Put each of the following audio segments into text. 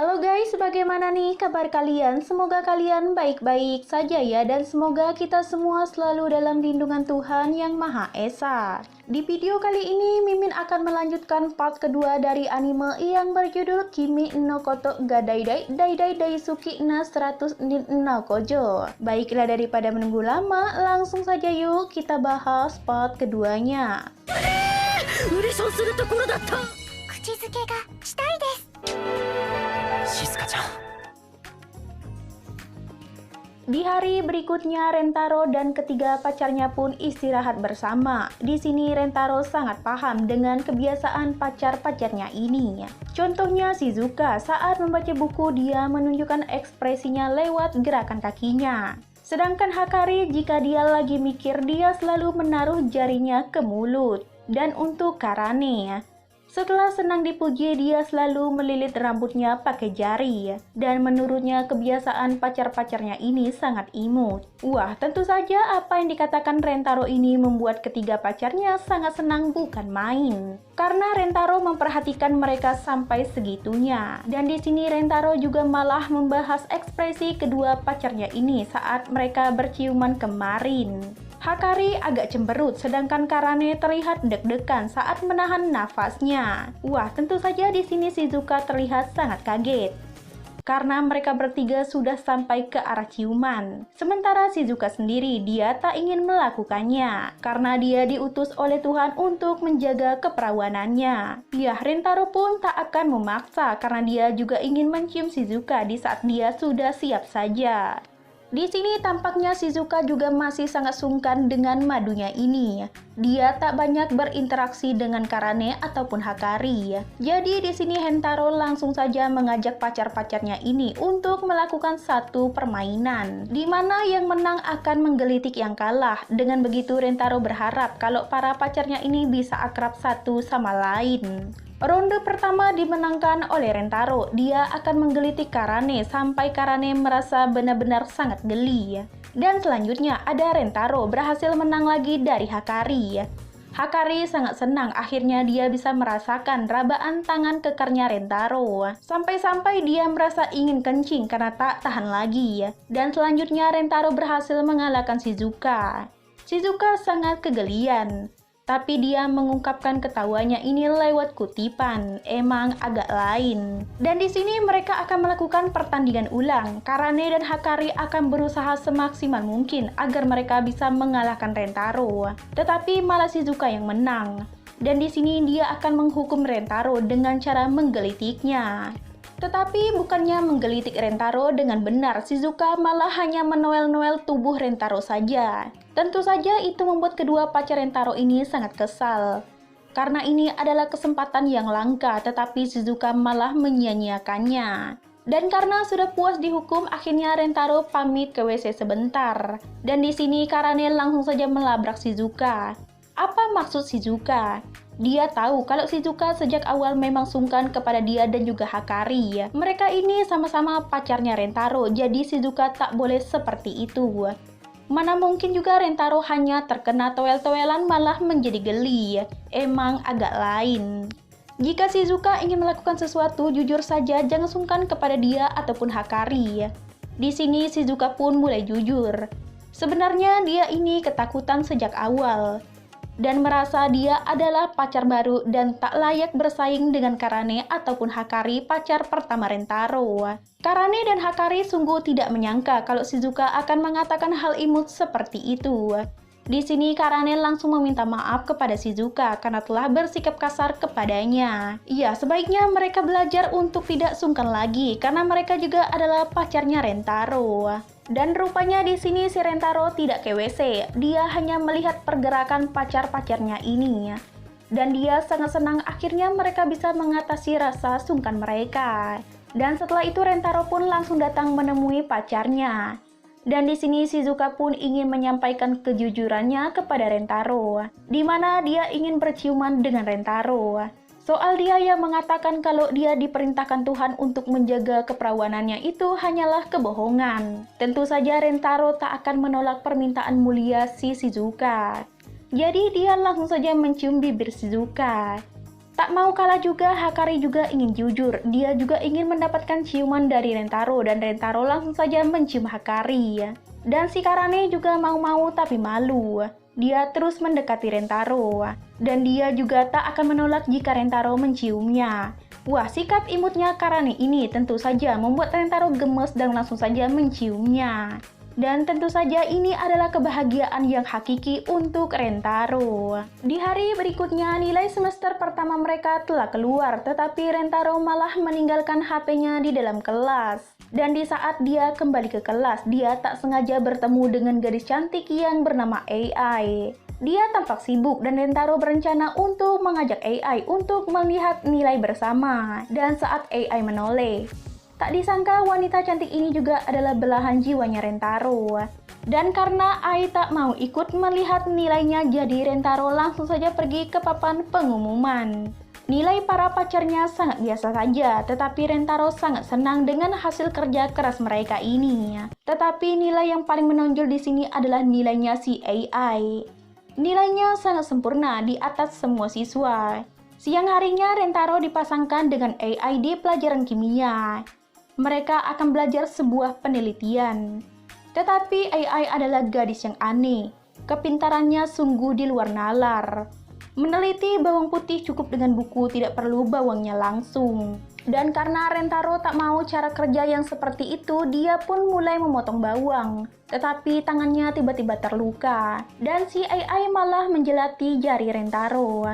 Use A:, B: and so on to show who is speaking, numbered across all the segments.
A: Halo guys, bagaimana nih kabar kalian? Semoga kalian baik-baik saja ya, dan semoga kita semua selalu dalam lindungan Tuhan Yang Maha Esa. Di video kali ini, Mimin akan melanjutkan part kedua dari anime yang berjudul Kimi no Koto ga Daidai Daidai Daisuki na 100 nin no Kojo. Baiklah, daripada menunggu lama, langsung saja yuk kita bahas part keduanya.
B: 口づけがしたいです。静香ちゃん。
A: Di hari berikutnya, Rentaro dan ketiga pacarnya pun istirahat bersama. Di sini Rentaro sangat paham dengan kebiasaan pacar-pacarnya ini. Contohnya Shizuka, saat membaca buku dia menunjukkan ekspresinya lewat gerakan kakinya. Sedangkan Hakari, jika dia lagi mikir, dia selalu menaruh jarinya ke mulut. Dan untuk Karane, setelah senang dipuji, dia selalu melilit rambutnya pakai jari. Dan menurutnya kebiasaan pacar-pacarnya ini sangat imut. Wah, tentu saja apa yang dikatakan Rentaro ini membuat ketiga pacarnya sangat senang bukan main. Karena Rentaro memperhatikan mereka sampai segitunya. Dan di sini Rentaro juga malah membahas ekspresi kedua pacarnya ini saat mereka berciuman kemarin. Hakari agak cemberut, sedangkan Karane terlihat deg-degan saat menahan nafasnya. Wah, tentu saja di sini Shizuka terlihat sangat kaget karena mereka bertiga sudah sampai ke arah ciuman. Sementara Shizuka sendiri, dia tak ingin melakukannya karena dia diutus oleh Tuhan untuk menjaga keperawanannya. Ya, Rentaro pun tak akan memaksa karena dia juga ingin mencium Shizuka di saat dia sudah siap saja. Di sini tampaknya Shizuka juga masih sangat sungkan dengan madunya ini. Dia tak banyak berinteraksi dengan Karane ataupun Hakari. Jadi di sini Rentaro langsung saja mengajak pacar-pacarnya ini untuk melakukan satu permainan, di mana yang menang akan menggelitik yang kalah. Dengan begitu Rentaro berharap kalau para pacarnya ini bisa akrab satu sama lain. Ronde pertama dimenangkan oleh Rentaro. Dia akan menggelitik Karane sampai Karane merasa benar-benar sangat geli. Dan selanjutnya ada Rentaro berhasil menang lagi dari Hakari. Hakari sangat senang, akhirnya dia bisa merasakan rabaan tangan kekarnya Rentaro. Sampai-sampai dia merasa ingin kencing karena tak tahan lagi. Dan selanjutnya Rentaro berhasil mengalahkan Shizuka. Shizuka sangat kegelian, tapi dia mengungkapkan ketawanya ini lewat kutipan. Emang agak lain. Dan di sini mereka akan melakukan pertandingan ulang. Karane dan Hakari akan berusaha semaksimal mungkin agar mereka bisa mengalahkan Rentaro. Tetapi malah Shizuka yang menang. Dan di sini dia akan menghukum Rentaro dengan cara menggelitiknya. Tetapi bukannya menggelitik Rentaro dengan benar, Shizuka malah hanya menoel-noel tubuh Rentaro saja. Tentu saja itu membuat kedua pacar Rentaro ini sangat kesal. Karena ini adalah kesempatan yang langka, tetapi Shizuka malah menyia-nyiakannya. Dan karena sudah puas dihukum, akhirnya Rentaro pamit ke WC sebentar. Dan di sini Karane langsung saja melabrak Shizuka. Apa maksud Shizuka? Dia tahu kalau Shizuka sejak awal memang sungkan kepada dia dan juga Hakari. Mereka ini sama-sama pacarnya Rentaro, jadi Shizuka tak boleh seperti itu. Mana mungkin juga Rentaro hanya terkena toel-toelan malah menjadi geli. Emang agak lain. Jika Shizuka ingin melakukan sesuatu, jujur saja jangan sungkan kepada dia ataupun Hakari. Di sini Shizuka pun mulai jujur. Sebenarnya dia ini ketakutan sejak awal dan merasa dia adalah pacar baru dan tak layak bersaing dengan Karane ataupun Hakari, pacar pertama Rentaro. Karane dan Hakari sungguh tidak menyangka kalau Shizuka akan mengatakan hal imut seperti itu. Di sini Karane langsung meminta maaf kepada Shizuka karena telah bersikap kasar kepadanya. Iya, sebaiknya mereka belajar untuk tidak sungkan lagi karena mereka juga adalah pacarnya Rentaro. Dan rupanya di sini si Rentaro tidak ke WC. Dia hanya melihat pergerakan pacar-pacarnya ini. Dan dia sangat senang akhirnya mereka bisa mengatasi rasa sungkan mereka. Dan setelah itu Rentaro pun langsung datang menemui pacarnya. Dan di sini Shizuka pun ingin menyampaikan kejujurannya kepada Rentaro, di mana dia ingin berciuman dengan Rentaro. Soal dia yang mengatakan kalau dia diperintahkan Tuhan untuk menjaga keperawanannya itu hanyalah kebohongan. Tentu saja Rentaro tak akan menolak permintaan mulia si Shizuka. Jadi dia langsung saja mencium bibir Shizuka. Tak mau kalah juga, Hakari juga ingin jujur. Dia juga ingin mendapatkan ciuman dari Rentaro dan Rentaro langsung saja mencium Hakari. Dan si Karane juga mau-mau tapi malu. Dia terus mendekati Rentaro dan dia juga tak akan menolak jika Rentaro menciumnya. Wah, sikap imutnya Karane ini tentu saja membuat Rentaro gemes dan langsung saja menciumnya. Dan tentu saja ini adalah kebahagiaan yang hakiki untuk Rentaro. Di hari berikutnya, nilai semester pertama mereka telah keluar, tetapi Rentaro malah meninggalkan HP-nya di dalam kelas. Dan di saat dia kembali ke kelas, dia tak sengaja bertemu dengan gadis cantik yang bernama AI. Dia tampak sibuk dan Rentaro berencana untuk mengajak AI untuk melihat nilai bersama. Dan saat AI menoleh, tak disangka wanita cantik ini juga adalah belahan jiwanya Rentaro. Dan karena Ai tak mau ikut melihat nilainya, jadi Rentaro langsung saja pergi ke papan pengumuman. Nilai para pacarnya sangat biasa saja, tetapi Rentaro sangat senang dengan hasil kerja keras mereka ini. Tetapi nilai yang paling menonjol di sini adalah nilainya si AI. Nilainya sangat sempurna di atas semua siswa. Siang harinya Rentaro dipasangkan dengan AI di pelajaran kimia. Mereka akan belajar sebuah penelitian. Tetapi AI adalah gadis yang aneh. Kepintarannya sungguh di luar nalar. Meneliti bawang putih cukup dengan buku, tidak perlu bawangnya langsung. Dan karena Rentaro tak mau cara kerja yang seperti itu, dia pun mulai memotong bawang. Tetapi tangannya tiba-tiba terluka. Dan si AI malah menjelati jari Rentaro.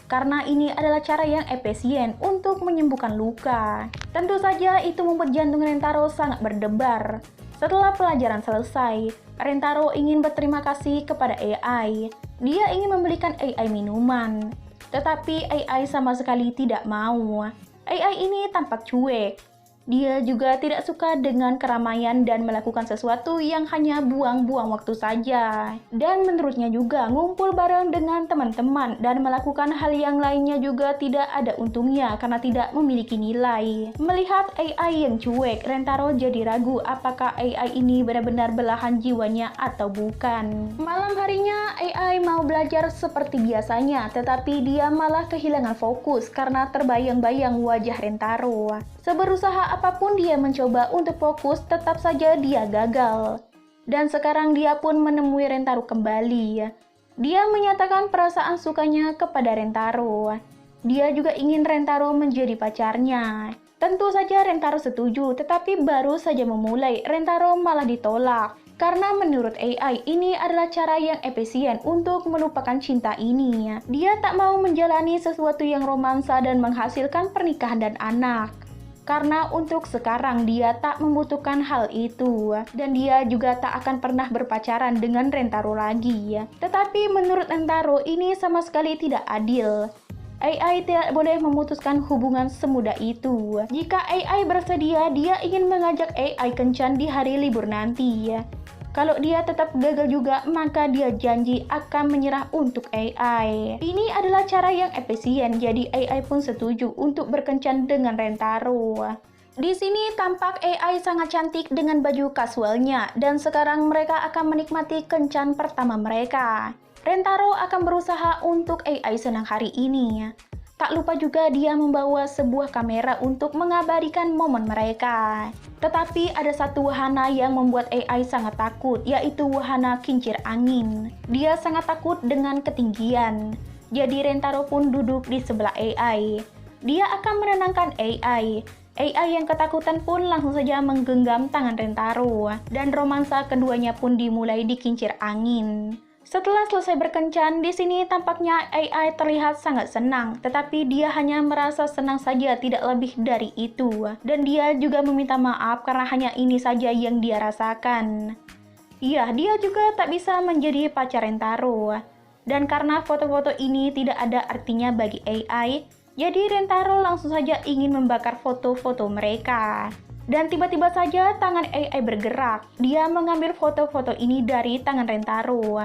A: Karena ini adalah cara yang efisien untuk menyembuhkan luka. Tentu saja itu membuat jantung Rentaro sangat berdebar. Setelah pelajaran selesai, Rentaro ingin berterima kasih kepada AI. Dia ingin membelikan AI minuman. Tetapi AI sama sekali tidak mau. AI ini tampak cuek. Dia juga tidak suka dengan keramaian dan melakukan sesuatu yang hanya buang-buang waktu saja. Dan menurutnya juga ngumpul bareng dengan teman-teman dan melakukan hal yang lainnya juga tidak ada untungnya karena tidak memiliki nilai. Melihat AI yang cuek, Rentaro jadi ragu apakah AI ini benar-benar belahan jiwanya atau bukan. Malam harinya AI mau belajar seperti biasanya, tetapi dia malah kehilangan fokus karena terbayang-bayang wajah Rentaro. Seberusaha apapun dia mencoba untuk fokus, tetap saja dia gagal. Dan sekarang dia pun menemui Rentaro kembali. Dia menyatakan perasaan sukanya kepada Rentaro. Dia juga ingin Rentaro menjadi pacarnya. Tentu saja Rentaro setuju, tetapi baru saja memulai, Rentaro malah ditolak. Karena menurut AI, ini adalah cara yang efisien untuk melupakan cinta ini. Dia tak mau menjalani sesuatu yang romansa dan menghasilkan pernikahan dan anak. Karena untuk sekarang dia tak membutuhkan hal itu. Dan dia juga tak akan pernah berpacaran dengan Rentaro lagi. Tetapi menurut Rentaro ini sama sekali tidak adil. AI tidak boleh memutuskan hubungan semudah itu. Jika AI bersedia, dia ingin mengajak AI kencan di hari libur nanti. Kalau dia tetap gagal juga, maka dia janji akan menyerah untuk AI. Ini adalah cara yang efisien, jadi AI pun setuju untuk berkencan dengan Rentaro. Di sini tampak AI sangat cantik dengan baju kasualnya, dan sekarang mereka akan menikmati kencan pertama mereka. Rentaro akan berusaha untuk AI senang hari ini. Tak lupa juga dia membawa sebuah kamera untuk mengabadikan momen mereka. Tetapi ada satu wahana yang membuat AI sangat takut, yaitu wahana kincir angin. Dia sangat takut dengan ketinggian. Jadi Rentaro pun duduk di sebelah AI. Dia akan menenangkan AI. AI yang ketakutan pun langsung saja menggenggam tangan Rentaro. Dan romansa keduanya pun dimulai di kincir angin. Setelah selesai berkencan, di sini tampaknya AI terlihat sangat senang, tetapi dia hanya merasa senang saja, tidak lebih dari itu. Dan dia juga meminta maaf karena hanya ini saja yang dia rasakan. Iya, dia juga tak bisa menjadi pacar Rentaro. Dan karena foto-foto ini tidak ada artinya bagi AI, jadi Rentaro langsung saja ingin membakar foto-foto mereka. Dan tiba-tiba saja tangan AI bergerak. Dia mengambil foto-foto ini dari tangan Rentaro.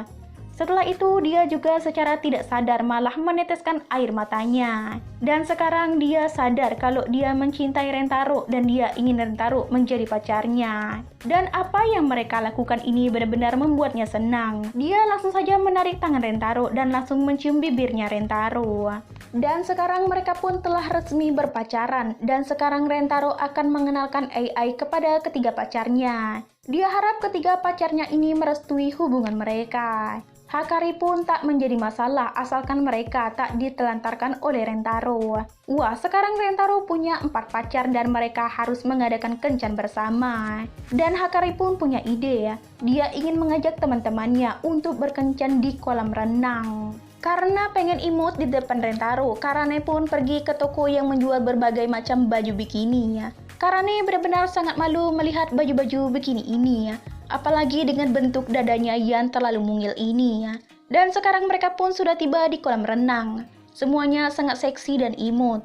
A: Setelah itu dia juga secara tidak sadar malah meneteskan air matanya. Dan sekarang dia sadar kalau dia mencintai Rentaro dan dia ingin Rentaro menjadi pacarnya. Dan apa yang mereka lakukan ini benar-benar membuatnya senang. Dia langsung saja menarik tangan Rentaro dan langsung mencium bibirnya Rentaro. Dan sekarang mereka pun telah resmi berpacaran, dan sekarang Rentaro akan mengenalkan AI kepada ketiga pacarnya. Dia harap ketiga pacarnya ini merestui hubungan mereka. Hakari pun tak menjadi masalah asalkan mereka tak ditelantarkan oleh Rentaro. Wah, sekarang Rentaro punya 4 pacar dan mereka harus mengadakan kencan bersama. Dan Hakari pun punya ide ya. Dia ingin mengajak teman-temannya untuk berkencan di kolam renang. Karena pengen imut di depan Rentaro, Karane pun pergi ke toko yang menjual berbagai macam baju bikini ya. Karane benar-benar sangat malu melihat baju-baju bikini ini ya. Apalagi dengan bentuk dadanya yang terlalu mungil ini ya. Dan sekarang mereka pun sudah tiba di kolam renang. Semuanya sangat seksi dan imut.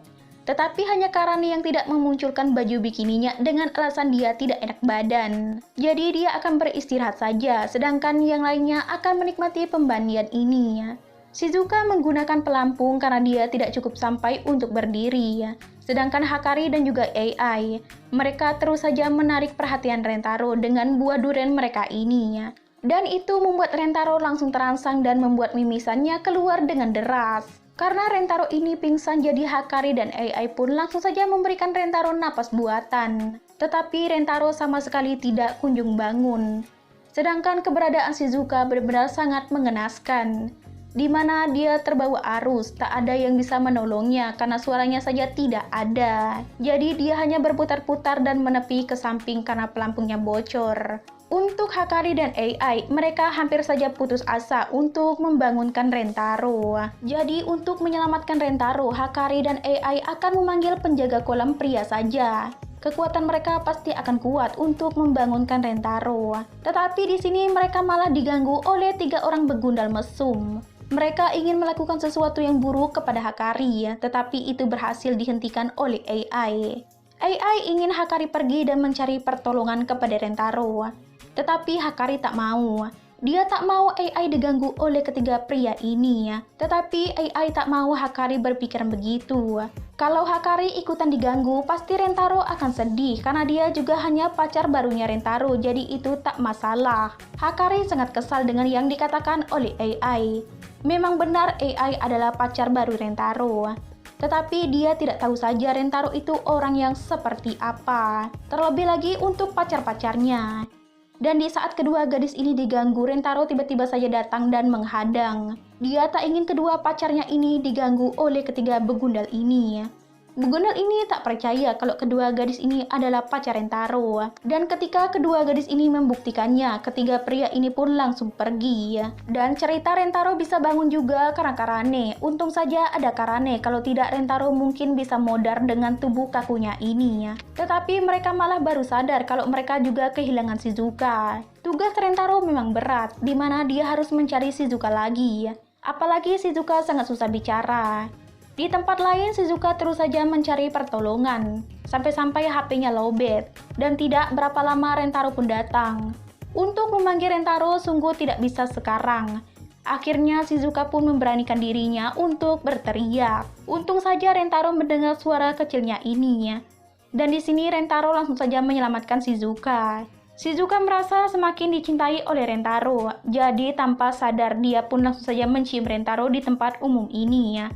A: Tetapi hanya Karane yang tidak memunculkan baju bikininya dengan alasan dia tidak enak badan. Jadi dia akan beristirahat saja, sedangkan yang lainnya akan menikmati pembandian ini ya. Shizuka menggunakan pelampung karena dia tidak cukup sampai untuk berdiri ya. Sedangkan Hakari dan juga AI, mereka terus saja menarik perhatian Rentaro dengan buah durian mereka ini ya. Dan itu membuat Rentaro langsung terangsang dan membuat mimisannya keluar dengan deras. Karena Rentaro ini pingsan, jadi Hakari dan AI pun langsung saja memberikan Rentaro napas buatan. Tetapi Rentaro sama sekali tidak kunjung bangun. Sedangkan keberadaan Shizuka benar-benar sangat mengenaskan. Di mana dia terbawa arus, tak ada yang bisa menolongnya karena suaranya saja tidak ada. Jadi dia hanya berputar-putar dan menepi ke samping karena pelampungnya bocor. Untuk Hakari dan AI, mereka hampir saja putus asa untuk membangunkan Rentaro. Jadi untuk menyelamatkan Rentaro, Hakari dan AI akan memanggil penjaga kolam pria saja. Kekuatan mereka pasti akan kuat untuk membangunkan Rentaro. Tetapi di sini mereka malah diganggu oleh 3 orang begundal mesum. Mereka ingin melakukan sesuatu yang buruk kepada Hakari ya, tetapi itu berhasil dihentikan oleh AI. AI ingin Hakari pergi dan mencari pertolongan kepada Rentaro. Tetapi Hakari tak mau. Dia tak mau AI diganggu oleh ketiga pria ini ya. Tetapi AI tak mau Hakari berpikiran begitu. Kalau Hakari ikutan diganggu, pasti Rentaro akan sedih karena dia juga hanya pacar barunya Rentaro, jadi itu tak masalah. Hakari sangat kesal dengan yang dikatakan oleh AI. Memang benar AI adalah pacar baru Rentaro. Tetapi dia tidak tahu saja Rentaro itu orang yang seperti apa. Terlebih lagi untuk pacar-pacarnya. Dan di saat kedua gadis ini diganggu, Rentaro tiba-tiba saja datang dan menghadang. Dia tak ingin kedua pacarnya ini diganggu oleh ketiga begundal ini ya. Begundal ini tak percaya kalau kedua gadis ini adalah pacar Rentaro. Dan ketika kedua gadis ini membuktikannya, ketiga pria ini pun langsung pergi ya. Dan cerita Rentaro bisa bangun juga karena Karane. Untung saja ada Karane, kalau tidak Rentaro mungkin bisa modar dengan tubuh kakunya ini ya. Tetapi mereka malah baru sadar kalau mereka juga kehilangan Shizuka. Tugas Rentaro memang berat, di mana dia harus mencari Shizuka lagi ya. Apalagi Shizuka sangat susah bicara. Di tempat lain, Shizuka terus saja mencari pertolongan, sampai-sampai HP-nya lowbat, dan tidak berapa lama Rentaro pun datang. Untuk memanggil Rentaro sungguh tidak bisa sekarang. Akhirnya Shizuka pun memberanikan dirinya untuk berteriak. Untung saja Rentaro mendengar suara kecilnya ini ya. Dan di sini Rentaro langsung saja menyelamatkan Shizuka. Shizuka merasa semakin dicintai oleh Rentaro, jadi tanpa sadar dia pun langsung saja mencium Rentaro di tempat umum ini ya.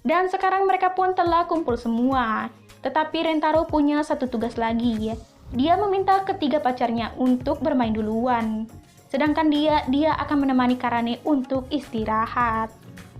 A: Dan sekarang mereka pun telah kumpul semua. Tetapi Rentaro punya satu tugas lagi ya. Dia meminta ketiga pacarnya untuk bermain duluan. Sedangkan dia akan menemani Karane untuk istirahat.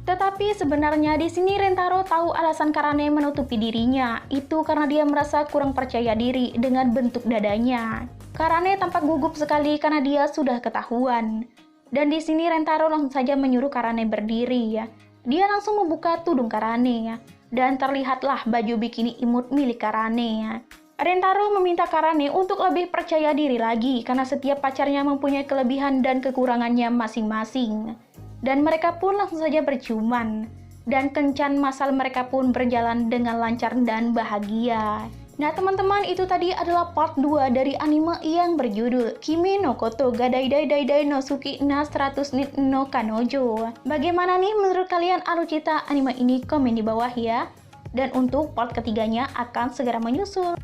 A: Tetapi sebenarnya di sini Rentaro tahu alasan Karane menutupi dirinya. Itu karena dia merasa kurang percaya diri dengan bentuk dadanya. Karane tampak gugup sekali karena dia sudah ketahuan. Dan di sini Rentaro langsung saja menyuruh Karane berdiri ya. Dia langsung membuka tudung Karane ya. Dan terlihatlah baju bikini imut milik Karane ya. Rentaro meminta Karane untuk lebih percaya diri lagi karena setiap pacarnya mempunyai kelebihan dan kekurangannya masing-masing. Dan mereka pun langsung saja berciuman. Dan kencan massal mereka pun berjalan dengan lancar dan bahagia. Nah teman-teman, itu tadi adalah part 2 dari anime yang berjudul Kimi no Koto ga Daidai Daidai no Suki na 100 Nit no Kanojo. Bagaimana nih menurut kalian alur cerita anime ini? Komen di bawah ya. Dan untuk part ketiganya akan segera menyusul.